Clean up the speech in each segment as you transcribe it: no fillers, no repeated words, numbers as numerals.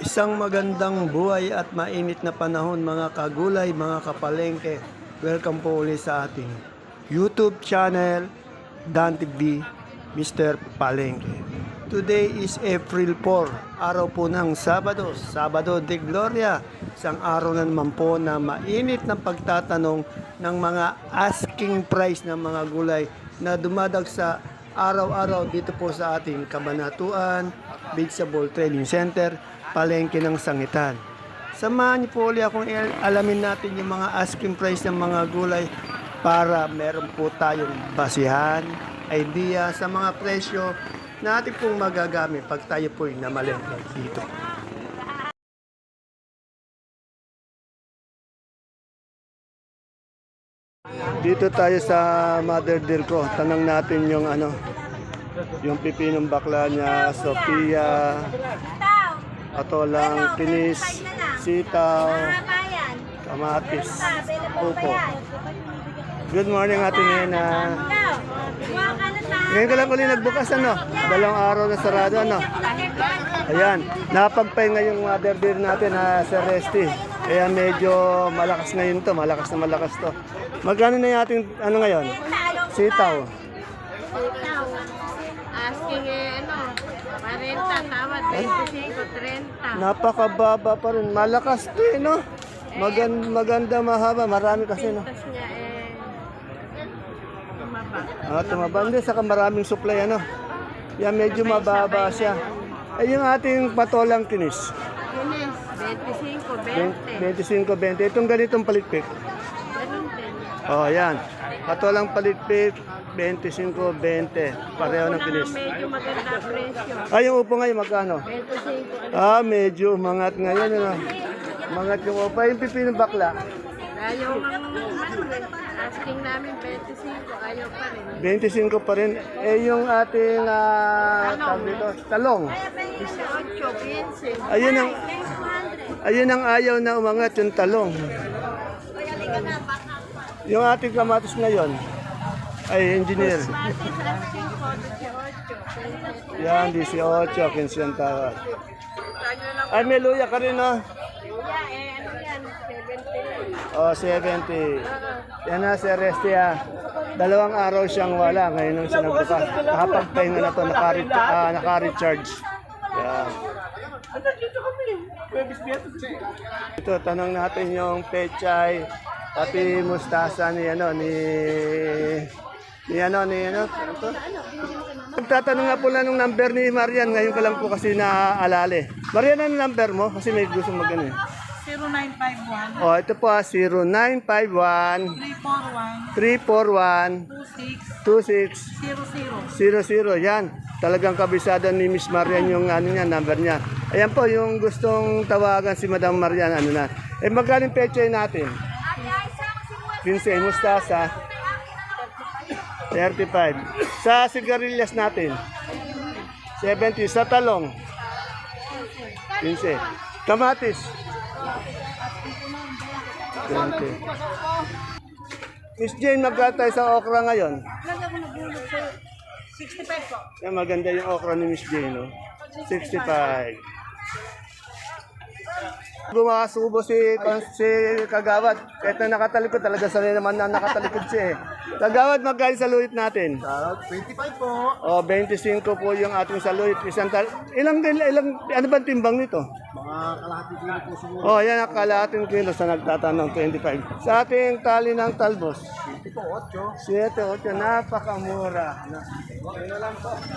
Isang magandang buhay at mainit na panahon mga kagulay, mga kapalengke. Welcome po ulit sa ating YouTube channel, Dan TV, Mr. Palengke. Today is April 4, araw po ng Sabado, Sabado de Gloria. Isang araw na naman po na mainit na pagtatanong ng mga asking price ng mga gulay na dumadag sa araw-araw dito po sa ating Kabanatuan Vegetable Trading Center, Palengke ng Sangitan. Samahan niyo po ulit akong alamin natin yung mga asking price ng mga gulay para meron po tayong basihan, idea sa mga presyo na ating pong magagamit pag tayo po'y namalengke dito. Dito tayo sa Mother Dear ko. Tanong natin yung yung pipinong bakla niya, Sophia, atolang kinis, sitaw, kamatis, upo. Good morning, Ate Nena. Ngayon ka lang ulit nagbukas, Dalawang araw na sarado, Ayan, napagpahinga yung Mother Dear natin, Sir Resty. Kaya medyo malakas ngayon to, malakas to. Magkano na yung ating, ngayon? Sitaw. Asking 40, tawad, 25, 30. Napakababa pa rin. Malakas to Maganda, mahaba. Marami kasi, Tapos niya tumaba. Tumaba. Hindi, saka maraming supply, Yan, medyo mababa siya. Ay, yung ating patolang kinis. Kinis, 25, 25, 20. 20. Itong ganitong palitpik. Ganun din. Oh, yan. Patolang palitpik, 25, 20. Pareho ng kinis. Medyo maganda presyo. Ay, yung upo ngayon, magkano? 25. Medyo umangat ngayon, Umangat yung upo. Yung pipinong bakla. Ayaw asking namin 25, ayaw pa rin. 25 pa rin. Yung ating tawag dito, talong. 18, 15. Ayun ang ayaw na umangat yung talong. Yung ating kamatis ngayon, ay engineer. Matis asking ko 18. Yan, 18, 15 ang tawad. Ay, may luya ka rin, Yan, 70. 70. Yan na, Sir Resty, Dalawang araw siyang wala. Ngayon nung siya nagbukas. Nakapagpahinga na to, naka-recharge. Yan. Ito, tanong natin yung pechay, pati mustasa ni Magtatanong nga po lang ng number ni Marian. Ngayon ko lang po kasi naaalala. Marian, ano number mo? Kasi may gusto mag-ano 0951 ito po 0951 341 26 00. Yan. Talagang kabisada ni Miss Marian yung number niya. Ayan po, yung gustong tawagan si Madam Marian, magkano yung pechay natin? 15, mustasa 35. Sa sigarilyas natin 70. Sa talong 15. Kamatis 20. Miss Jane, magkano tayo sa okra ngayon? 65 po. Yan, maganda yung okra ni Miss Jane, 65. Gumasubo si Kagawad. Kahit na nakatalikod, talaga sanay naman na nakatalikod siya Kagawad, magkano sa luit natin? 25 po. 25 po yung ating sa luit. Ilang, ano ba timbang nito? Mga kalahating kilo po siguro. Yan ang kalahating kilo sa nagtatanong, 25. Sa ating tali ng talbos, 7 po, 7, 8, 8. napakamura.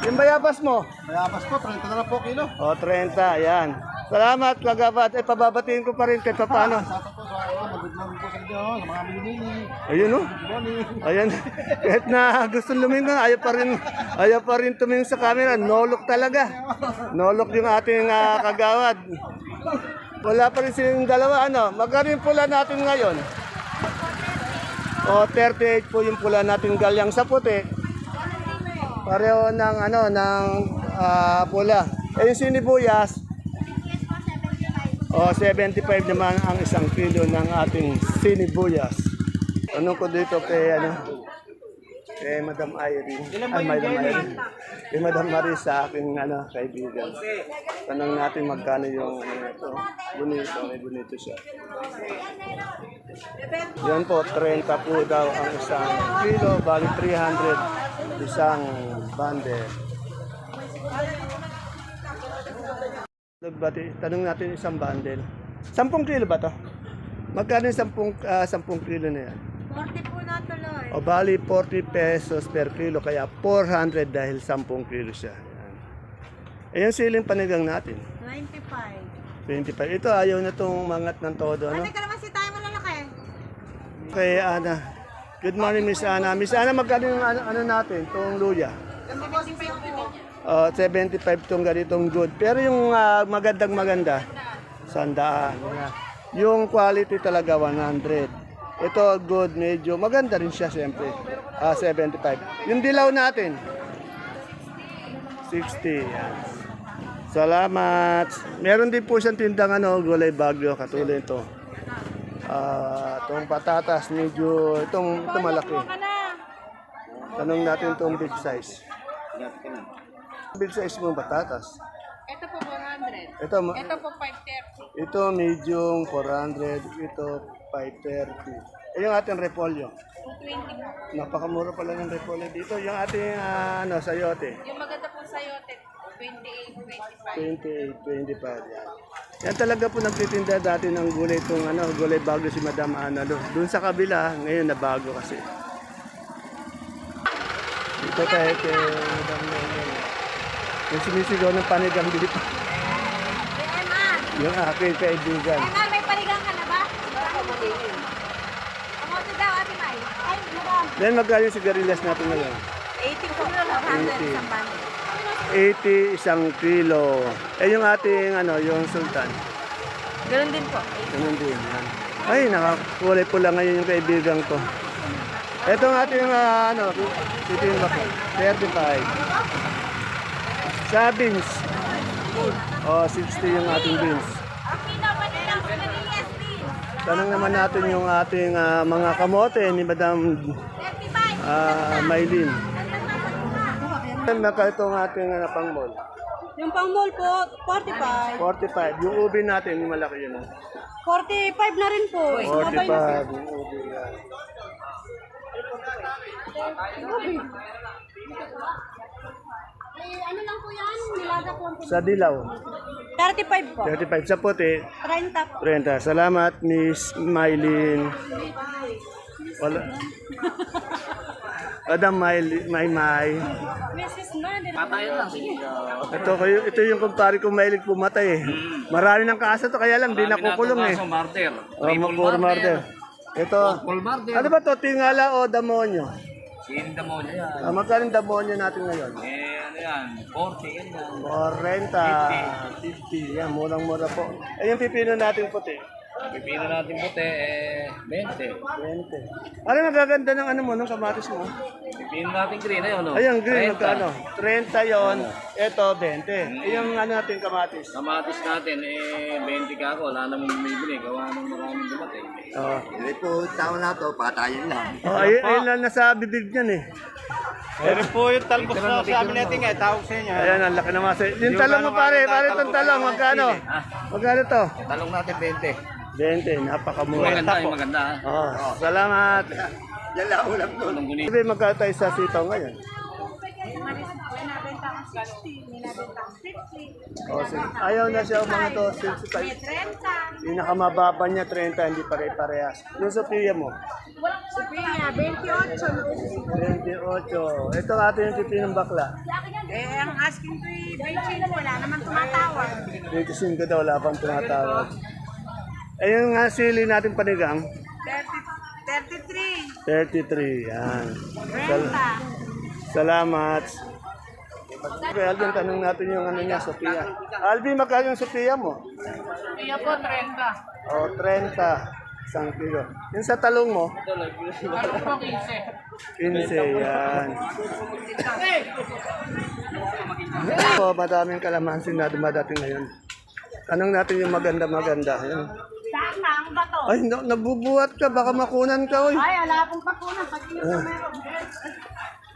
Yung bayabas mo? Mayabas po, 30 na lang po kilo. 30, yan. Salamat, Kagawad. Pababatiin ko pa rin kahit paano. Sato po sa magandang po sa inyo, sa mga binili. Ayun, Good morning. Ayan. Kahit na gusto lumingon, ayaw pa rin tumingin sa camera. No-look talaga. No-look yung ating Kagawad. Wala pa rin silang dalawa. Magkano yung pula natin ngayon? 38 po yung pula natin galyang sa puti. Pareho ng pula. Yung sinibuyas, 75 naman ang 1 kilo ng ating sinibuyas. Ano ko dito kay kay Madam Irene, Madam Irene, kay Madam Maris sa aking kaibigan. Tanong natin magkano yung ito. Bonito, may bonito siya. Yan po, 30 po daw ang isang kilo, bali 300 isang bundle. Tanong natin isang bundle. 10 kilo ba to? Magkano yung 10 kilo na yan? 40 po na tuloy. O bali 40 pesos per kilo, kaya 400 dahil 10 kilo siya. Yan. Ayan siling panigang natin. 25. 25. Ito ayaw na itong mangat ng todo. Ano No? ka naman si tayo malalaki? Kay Ana. Good morning, Miss Ana. Miss Ana, magkano yung ano natin? Itong luya. 75 itong ganitong good. Pero yung maganda, 100. Yung quality talaga 100. Ito good, medyo maganda rin siya siyempre. 75. Yung dilaw natin 60. Yan. Salamat. Meron din po siyang tindang gulay bagyo katulad ito. Itong patatas medyo itong malaki. Tanong natin itong big size. Big size mong patatas. Ito po 400. Ito, Ito po 530. ito medium 400, ito 530. Yung ating repolyo. 220 po. Napakamura pala ng repolyo dito. Yung ating sayote. Yung maganda po sayote, 28, 25. 28, 25 yan. Yan talaga po nagtitinda dati ng gulay itong gulay bago si Madam Analo. Doon sa kabila, ngayon na bago kasi. Dito tayo kay Madam Analo. Yung sumisigaw ng panigang dito. Emma! Yung aking kaibigan. Emma, may paligang ka na ba? Kamote daw, Ate May. Ay, madam. Then magkano yung sigarilyas natin ngayon? 80 po. 100 isang bundle. 80 isang kilo. Eh yung ating yung sultan. Ganun din po. Ganun din. Yan. Ay, nakakulay pula ngayon yung kaibigan ko. Ito ang ating titin ba po? 35. Sa beans. 60 yung ating beans. Tanong naman natin yung ating mga kamote ni Madam Maylin. Magkano itong ating pangmol? Yung pang mall po, 45. 45. Yung ubi natin, yung malaki yun. 45 na rin po. 45 yung ubi yan. Ano lang po yan? Nilagak lang po. Sa dilaw, 35 po. 35. Sa puti, 30 po. 30. Salamat, Miss Maylin. Wala. Madam May. Mrs. Manny. Ito yung kumpare ko mahilig pumatay eh. Marami ng kaso to, kaya lang di nakukulong eh. Martyr. Triple murder. Ito, ano ba to? Tingala o damonyo? Sino mo yan? Magkano yung damonyo natin ngayon? Ano yan? 40 yan yan. 40, 50. Yan, murang-mura po. Eh, yung pipino natin puti. Pipino natin puti, 20. 20. Ano nagaganda ng nung kamatis mo? Pipino natin green, ayun, no? Ayun, green, 30. magkano? 30 yon. Ito, 20. Yung natin kamatis. Kamatis natin, 20 ka ako. Wala namang bumibili. Gawa ng maraming dumating. Oh. Hindi po, tao na to, patayin lang. Oh, ayun lang nasa bibig niyan eh. Pero po yung talbos na sabi natin nga, tawag sa inyo. Ayan, ang laki naman. Yung talong mo pare itong talong, magkano? Magkano to? Talong natin 20. 20, napakamura. Maganda, yung maganda. Oh, salamat. Yan lang ulam to. Anong guni? Sabi, magkano tayo sa sitaw ngayon? Nabenta ang 60, nilabenta ang 50. Oh, sige. Ayaw na siya mga to, 65. 30. Pinakamababa niya, 30, hindi pare-parehas. Yung Sophia mo? Sophia, 28. 28. Ito atin yung pipinong bakla. Ang asking ko 25, wala naman tumatawag. 25 daw, wala pang tumatawag. Eh yung sili natin panigang? 33. 33, yan. 30. Salamat. Okay, Alvin, tanong natin yung niya, Sophia. Alvin, magkano yung Sophia mo? Sophia po, 30. O, 30. Isang kilo. Yung sa talong mo? Ano po, 15? 15, yan. O, madaming kalamansin na dumadating ngayon. Tanong natin yung maganda-maganda. Yan. Saan na ang bato? Ay, nagbubuhat ka. Baka makunan ka, oy. Ay, wala pong pakuna. Pag-inom meron.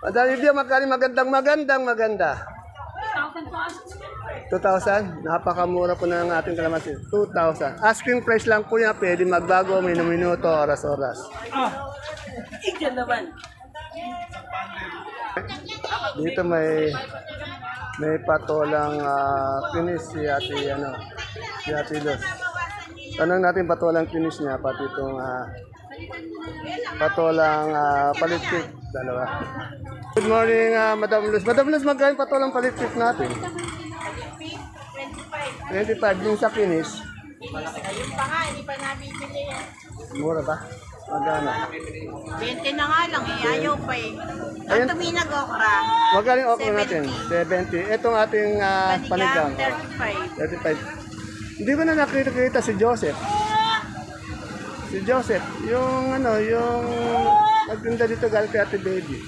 Madam Lydia, maganda. 2,000? Napakamura po ng ating kalamansi. 2,000. Asking price lang po yan. Pwede magbago, minuto, oras-oras. Dito may patolang finish si Ate Los. Tanong natin patolang finish niya, pati itong patolang palitpik. Dalawa. Good morning, Madam Luz. Madam Luz, magkano patolang palitpik natin? 25 yung sa finish. Ayun pa nga, hindi pa nabibili yan. Mura ba? Magkano? 20 na nga lang eh, ayaw pa eh. Ayun. Ang tuminag okra. Magkano yung okra natin? 70. Itong ating panigang. 35. Hindi ko na nakita si Joseph. Si Joseph, yung nagtinda dito galing kay Ate Baby.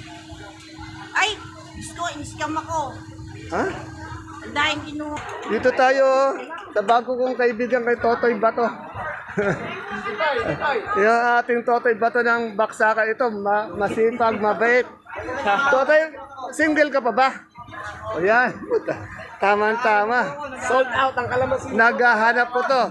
Ay, in-scam ako. Ha? Ang dahil kinuha. Dito tayo sa bago kong kaibigan kay Totoy Bato. Yung ating Totoy Bato ng Baksakan ito, masipag, mabait. Totoy, single ka pa ba? O yan, tama-tama. Sold out ang kalamansi. Naghahanap po to.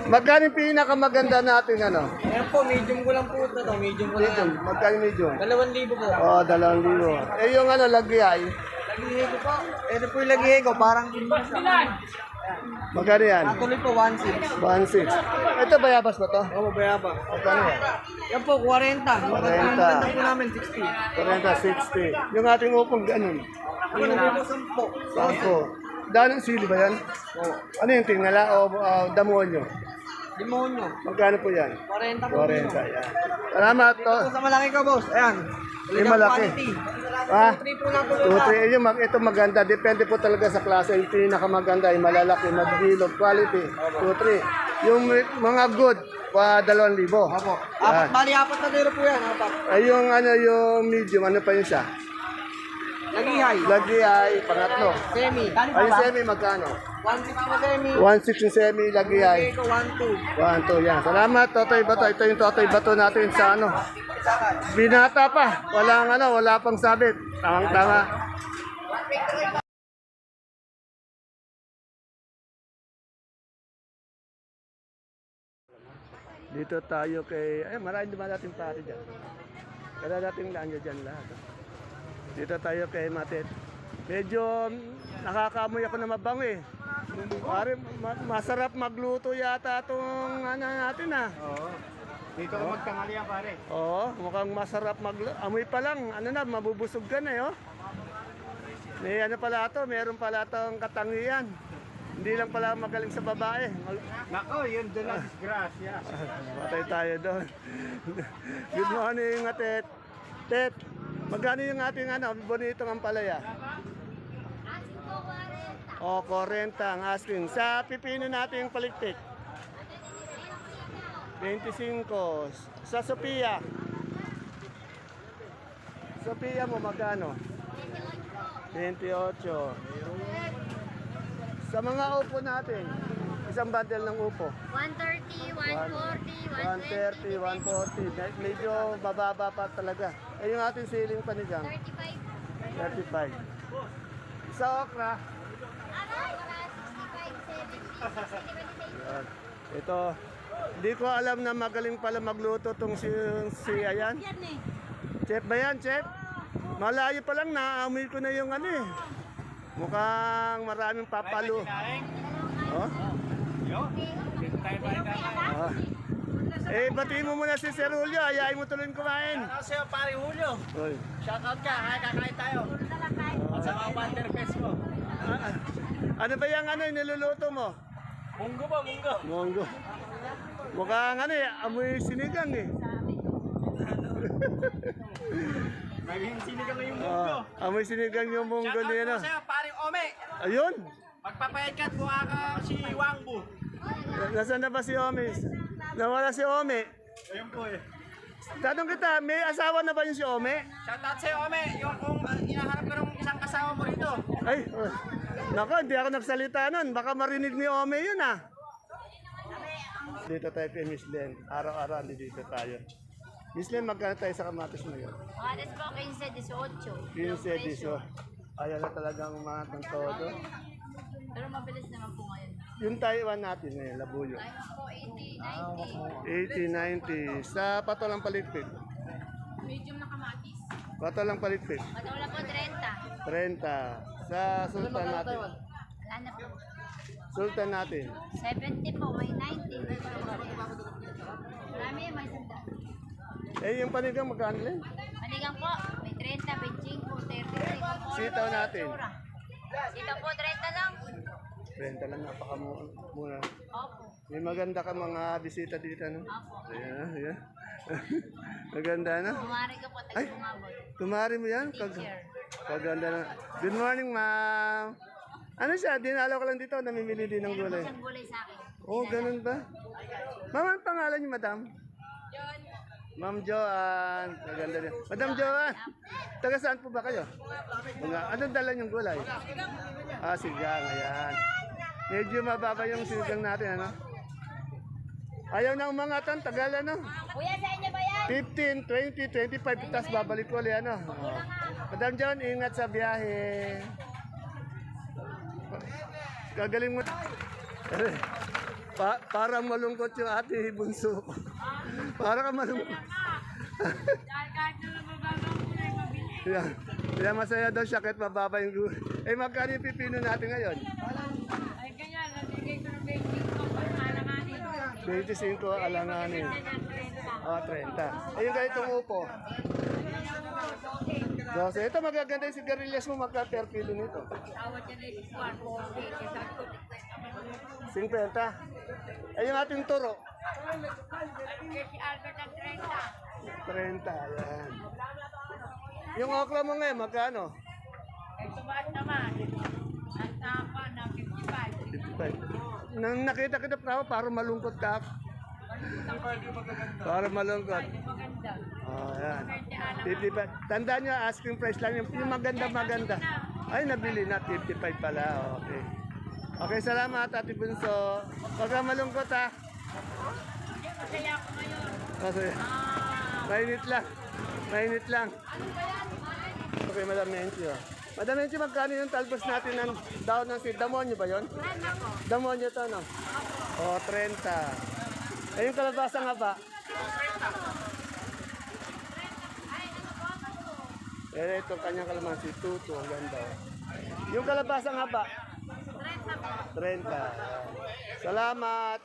Magkano yung pinakamaganda natin ano? Ayan po, medium ko lang po ito. Medium ko Medium, magkano medium? 2,000 po. Oh, 2,000. Eh yung lagyay, Lagihe ko po. Ito po yung lagihe ko, parang magkano yan? tuloy po, 1,600. 1,600. Ito bayabas ba to? Oo, mabaya pa. Magkano yan? Yan po, 40. 40. Ang po namin, 60. 40, 60. Yung ating upong ganun. Ako nabili ko 10. Sampo. Dahil ng sili ba yan? Oo. Ano yung tingala o damonyo? Demonyo. Magkano po yan? 40 po. 40, yan. Salamat to. Ito sa malaki ko, boss. Ayan. Yung malaki. Ha? 3 po lang po. 2, 3. Ito maganda. Depende po talaga sa klase. Yung pinakamaganda ay malalaki, magbilog, quality. 2, 3. Yung mga good, 2,000. Opo. Yan. Apat na dero po yan. Apat. Ay yung medium, ano pa yun siya? Lagihay. Lagi ay pangatlo. Semi. Ay semi magkano? 1,600 na semi. 1,600 yung semi, lagi ay. Ito, 1,200. 1, 2, yan. Salamat, Totoy Bato. Ito yung Totoy Bato natin sa binata pa. Wala pang sabit. Tama. Dito tayo kay, marami naman natin pare dyan. Kaya natin laan dyan lahat. Dito tayo kay Matet. Medyo nakakaamoy ako na mabango eh. Pare, masarap magluto yata itong natin Oo. Dito ka magtanghalian, pare. Oo, mukhang masarap amoy pa lang, mabubusog ka na eh, oh. May pala ito, meron pala itong katangian. Hindi lang pala magaling sa babae. Nako, yun doon ang disgrasya. Matay tayo doon. Good morning, Tet. Tet, magkano yung ating bonitong ampalaya? O, 40 ang asking. Sa pipino natin yung palikpik? 25. Sa Sophia? Sophia mo magkano? 28. Sa mga upo natin, isang bundle ng upo. 130, 140, 130, 140. Medyo bababa pa talaga. Eh yung ating ceiling panigang? 35. 35. Sa okra? Yan. Ito, hindi ko alam na magaling pala magluto tong si Ayan. Chef ba yan, Chef? Malayo pa lang, naamoy ko na yung mukhang maraming papalo. Oh? Oh. Eh, batiin mo muna si Sir Julio, ayayin mo tuloy kumain. Kasi pare Julio, Oy. shoutout ka, kakain tayo. At sa mga Wonder Fest mo. Ano ba yung niluluto mo? Munggo ba, munggo? Monggo. Mukhang amoy sinigang eh. Naging sinigang na yung munggo. Amoy sinigang yung monggo Shoutout niya po sa'yo, pare Ome. Ayun. Magpapayad ka at buha ka si Wangbu. Nasaan na ba si Ome? Nawala si Ome. Ayun po eh. Tanong kita, may asawa na ba yung si Ome? Shoutout sa'yo, Ome. Yung kung hinahanap ka ng isang kasama mo rito. Ay, nako, hindi ako nagsalita nun. Baka marinig ni Ome yun Dito tayo kay Miss Len. Araw-araw dito tayo. Miss Len, magkano tayo sa kamatis ngayon? Alas po, 15-18. 15, 18. Ayan na talagang umangat ng todo. Pero mabilis naman po ngayon. Yung Taiwan natin ngayon, labuyo. Ayun po, 80-90. 80, 90. Sa patolang paligpit. Medium na kamatis. Patolang paligpit. Matula po, 30. 30. Sa sultan natin. Wala na po. Sultan natin. 70 po, may 90. Marami may sanda. Eh, yung panigang magkano rin? Manigang po, may 30, 25, 30. Sitaw natin. Sitaw po, 30 lang. 30 lang, napakamura. Opo. May maganda ka mga bisita dito, no? Opo. Ayan, ayan. Maganda na. Kumari ko po, Ay, tayo umabot. kumari mo yan? Teacher. Kaganda na. Good morning, ma'am. Ano siya? Dinalo ko lang dito. Namimili din ng Meron po gulay. siyang gulay sa akin. Oh, ganun ba? Ma'am, ang pangalan niyo, madam? Ma'am Joanne. Maganda din. Madam Joanne, taga saan po ba kayo? Anong dala niyong gulay? Ah, sigang. Ayan. Medyo mababa yung sigang natin, ano? Ayaw na umangatan, tagal, ano? Kuya, sa inyo ba yan? 15, 20, 25, tapos babalik ko ulit, ano? Oh. Madam Joanne, ingat sa biyahe. Gagaling mo. Parang malungkot yung ate bunso ko. Parang malungkot. Kahit na mababa ko na yung mabili. Yeah. Kaya masaya daw siya kahit mababa yung gulay. Eh, magkano yung pipino natin ngayon? Ay, kanya, nabigay ko ng 25 ko para alanganin. 25 alanganin. Ah, 30. Eh, yung ganitong upo. 12. Ito magaganda yung sigarilyas mo, magka per kilo nito. Tawad niya na yung 140. Kasi ako, 50. Eh, yung ating turo. si Albert ang 30. 30, ayan. Yung okra mo ngayon, magkano? Eh, tumaas naman. Ang tapa ng 55. 55. Nang nakita kita parang malungkot ka. Para malungkot. Maganda. Oh, yan. 55. Tandaan nyo, asking price lang. Yung maganda. Ay, nabili na. 55 pala. Okay. Okay, salamat, Ate Bunso. Huwag kang malungkot, ha. Hindi, masaya ako ngayon. Kasi, mainit lang. Okay, Madam Menchi, oh. Madam Menchi, magkano yung talbos natin ng daon ng seed? Damonyo ba yun? Damonyo to, no? O, 30. Eh, yung kalabasa nga ba? Eh, ito kanyang kalamansi, tuto, ang ganda. Oh. Yung kalabasa nga ba? 30. Salamat.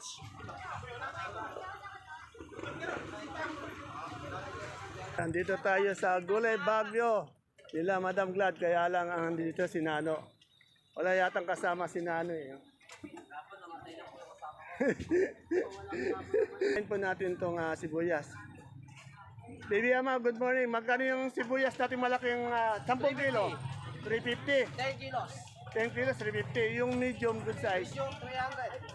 Nandito tayo sa Gulay Bagyo. Nila Madam Glad, kaya lang ang dito si Nano. Wala yatang kasama si Nano eh. Ngayon po natin itong sibuyas. Baby Ama, good morning. Magkano yung sibuyas natin malaking 10 kilo? 350. 10 kilos. 10 kilos, 350. Yung medium good size? Yung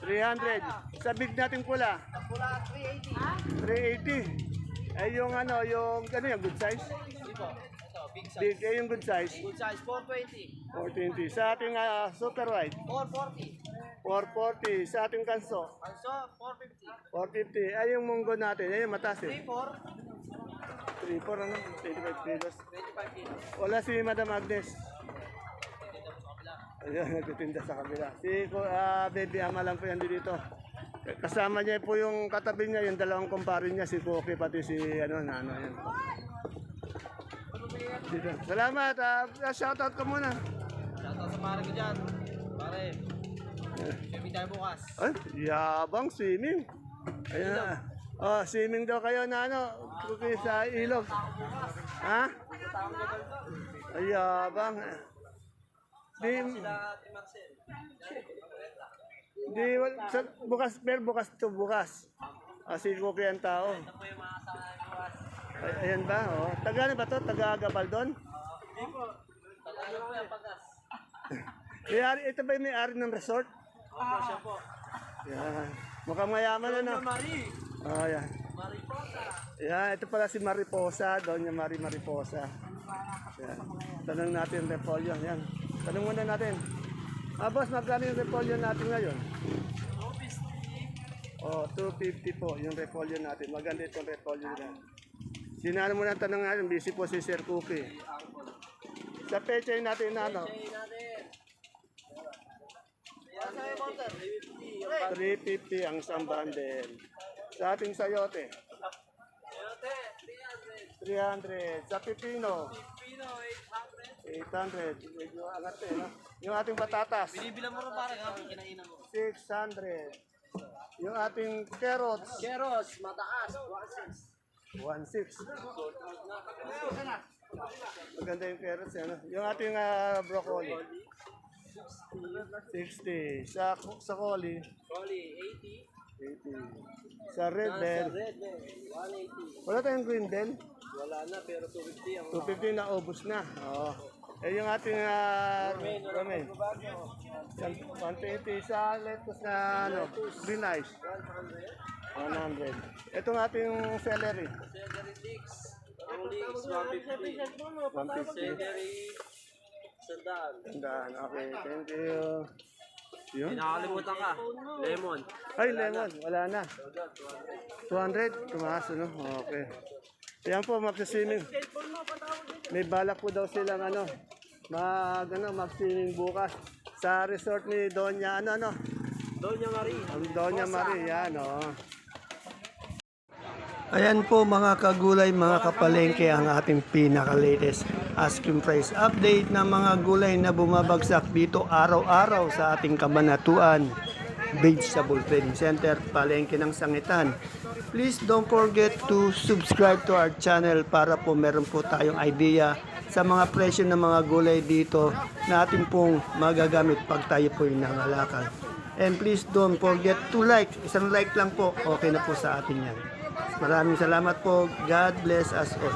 300. 300. Sa big natin pula? Pula 380. 380. Eh yung yung good size? Ito, big size. Big, yung good size? Good size, 420. 420. Sa ating super white? 440. 440. Sa ating kanso? Also, 450. 450. Ay yung munggo natin. Ay yung mataas eh. 34. 3-4 ano? 25 kilos. 25 kilos. Wala si Madam Agnes. Ayan, nagtitinda sa kabila. Si Baby Ama lang po yan dito. Kasama niya po yung katabi niya, yung dalawang kumpare niya, si Cookie, pati si Nano yan. Dito. Salamat. Shoutout ka muna. Shoutout sa pare ko dyan. Pare, swimming tayo bukas. Ay, yabang swimming. Ayan. Oh, swimming daw kayo na Cookie sa ilog. Ha? Ay, yabang. Di, bukas bukas. Si Cookie ang tao. Ayan ba? Oh. Taga ba to? Taga Gabaldon? Hindi po. Tagalog po yung pagkas. Ito ba yung may-ari ng resort? Opo, siya po. Yan. Mukhang mayaman na. Marie. Oh, yan. Mariposa. Yan, ito pala si Mariposa. Doon yung Mariposa. Yan. Tanong natin repolyo. Yan. Tanong muna natin. Boss, magkano yung repolyo natin ngayon? 250. Oh, 250 po yung repolyo natin. Maganda itong repolyo nila. Sinano mo na tanong natin, busy po si Sir Cookie. Sa pechay natin na ano? 350 ang isang bundle. Sa ating sayote? 300. Sa pipino? 800. Medyo angat eh, no? Yung ating patatas? Binibilang mo rin parang ang kinainan mo. 600. Yung ating carrots? Keros, mataas. 1.6. Maganda yung carrots, ano? Yung ating broccoli? 60. Sa coli? Sorry, 80. 80. Sa red bell? Red, 180. Wala tayong green bell? Wala na, pero 250 ang 250 na ubos na. Oo. Eh yung ating ramen. 120 sa lettuce na ano, green ice. 100. Itong ating celery. Celery leeks. Ang leeks, 150. 150. Celery, sandaan. Tandaan. Okay, thank you. Yun. Nakakalimutan ka. Lemon. Ay, lemon. Wala na. 200. Tumaas, ano? Okay. Yan po, magsa-swimming. May balak po daw silang mag-swimming bukas sa resort ni Doña, Doña Marie. Ang Doña Marie, yan, oh. Ayan po mga kagulay, mga kapalengke, ang ating pinaka-latest asking price update ng mga gulay na bumabagsak dito araw-araw sa ating Kabanatuan Vegetable Trading Center, Palengke ng Sangitan. Please don't forget to subscribe to our channel para po meron po tayong idea sa mga presyo ng mga gulay dito na ating pong magagamit pag tayo po yung nangalakal. And please don't forget to like. Isang like lang po, okay na po sa atin yan. Maraming salamat po. God bless us all.